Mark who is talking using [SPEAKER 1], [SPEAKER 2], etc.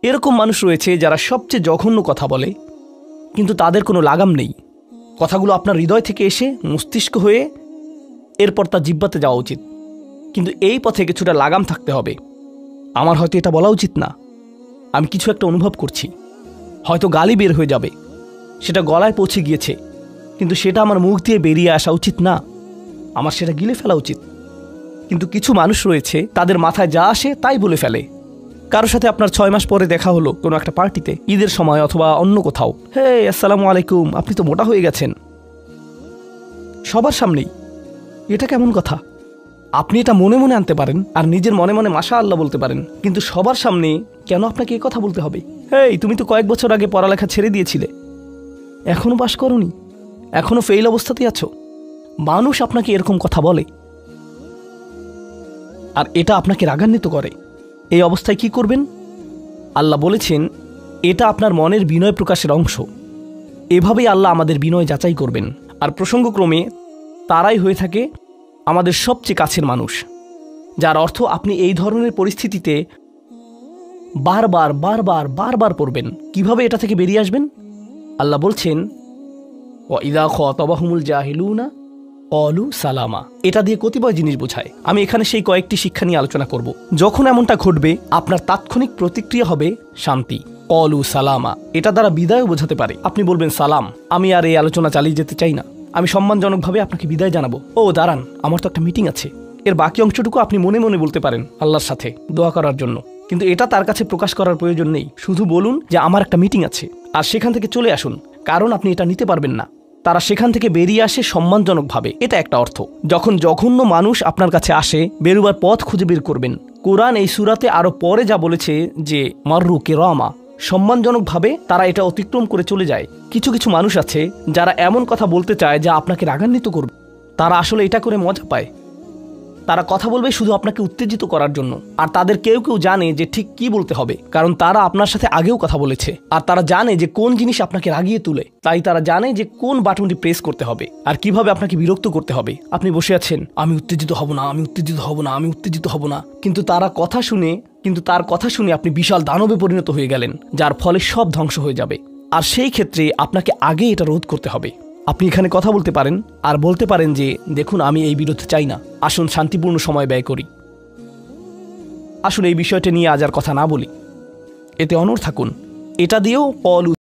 [SPEAKER 1] এরকম মানুষ রয়েছে যারা সবচেয়ে জঘন্য কথা বলে, কিন্তু তাদের কোনো লাগাম নেই। কথাগুলো আপনার হৃদয় থেকে এসে মস্তিষ্ক হয়ে এরপর তার জিহ্বাতে যাওয়া উচিত, কিন্তু এই পথে কিছুটা লাগাম থাকতে হবে। আমার হয়তো এটা বলা উচিত না, আমি কিছু একটা অনুভব করছি, হয়তো গালি বের হয়ে যাবে, সেটা গলায় পৌঁছে গিয়েছে, কিন্তু সেটা আমার মুখ দিয়ে বেরিয়ে আসা উচিত না, আমার সেটা গিলে ফেলা উচিত। কিন্তু কিছু মানুষ রয়েছে তাদের মাথায় যা আসে তাই বলে ফেলে। কারোর সাথে আপনার 6 মাস পরে দেখা হলো কোনো একটা পার্টিতে, ঈদের সময় অথবা অন্য কোথাও, হে আসসালামু আলাইকুম, আপনি তো মোটা হয়ে গেছেন, সবার সামনেই। এটা কেমন কথা? আপনি এটা মনে মনে আনতে পারেন আর নিজের মনে মনে মাশাআল্লাহ বলতে পারেন, কিন্তু সবার সামনে কেন আপনাকে এই কথা বলতে হবে? হেই, তুমি তো কয়েক বছর আগে পড়ালেখা ছেড়ে দিয়েছিলে, এখনো পাশ করোনি, এখনো ফেল অবস্থাতেই আছো। মানুষ আপনাকে এরকম কথা বলে আর এটা আপনাকে রাগান্বিত করে। এই অবস্থায় কি করবেন? আল্লাহ বলেছেন এটা আপনার মনের বিনয় প্রকাশের অংশ। এভাবেই আল্লাহ আমাদের বিনয় যাচাই করবেন। আর প্রসঙ্গক্রমে তারাই হয়ে থাকে আমাদের সবচেয়ে কাছের মানুষ, যার অর্থ আপনি এই ধরনের পরিস্থিতিতে বারবার বারবার বারবার পড়বেন। কিভাবে এটা থেকে বেরিয়ে আসবেন? আল্লাহ বলছেন ওয়াইদা খাতাবাহুমুল জাহিলুনা ক্বালু সালামা। এটা দিয়ে কতিপয় জিনিস বোঝায়। আমি এখানে সেই কয়েকটি শিক্ষা নিয়ে আলোচনা করব। যখন এমনটা ঘটবে আপনার তাৎক্ষণিক প্রতিক্রিয়া হবে শান্তি, ক্বালু সালামা। এটা দ্বারা বিদায়ও বোঝাতে পারে। আপনি বলবেন সালাম, আমি আর এই আলোচনা চালিয়ে যেতে চাই না, আমি সম্মানজনকভাবে আপনাকে বিদায় জানাবো। ও দাঁড়ান, আমার তো একটা মিটিং আছে। এর বাকি অংশটুকু আপনি মনে মনে বলতে পারেন আল্লাহর সাথে দোয়া করার জন্য, কিন্তু এটা তার কাছে প্রকাশ করার প্রয়োজন নেই। শুধু বলুন যে আমার একটা মিটিং আছে, আর সেখান থেকে চলে আসুন, কারণ আপনি এটা নিতে পারবেন না। তারা সেখান থেকে বেরিয়ে আসে সম্মানজনকভাবে, এটা একটা অর্থ। যখন জঘন্য মানুষ আপনার কাছে আসে, বেরোবার পথ খুঁজে বের করবেন। কোরআন এই সূরাতে আরো পরে যা বলেছে যে মাররু কিরামা, সম্মানজনকভাবে তারা এটা অতিক্রম করে চলে যায়। কিছু কিছু মানুষ আছে যারা এমন কথা বলতে চায় যা আপনাকে রাগান্বিত করবে। তারা আসলে এটা করে মজা পায়। তারা কথা বলবে শুধু আপনাকে উত্তেজিত করার জন্য। আর তাদের কেউ কেউ জানে যে ঠিক কি বলতে হবে, কারণ তারা আপনার সাথে আগেও কথা বলেছে। আর তারা জানে যে কোন জিনিস আপনাকে রাগিয়ে তুলে, তাই তারা জানে যে কোন বাটনটি প্রেস করতে হবে আর কিভাবে আপনাকে বিরক্ত করতে হবে। আপনি বসে আছেন, আমি উত্তেজিত হব না, আমি উত্তেজিত হব না, আমি উত্তেজিত হব না, কিন্তু তার কথা শুনে আপনি বিশাল দানবে পরিণত হয়ে গেলেন, যার ফলে সব ধ্বংস হয়ে যাবে। আর সেই ক্ষেত্রে আপনাকে আগে এটা রোধ করতে হবে। আপনি এখানে কথা বলতে পারেন আর বলতে পারেন যে দেখুন, আমি এই বিরোধ চাই না, আসুন শান্তিপূর্ণ সময় ব্যয় করি, আসুন এই বিষয়টা নিয়ে আজ আর কথা না বলি, এতে অনড় থাকুন। এটা দিয়েও ক্বালু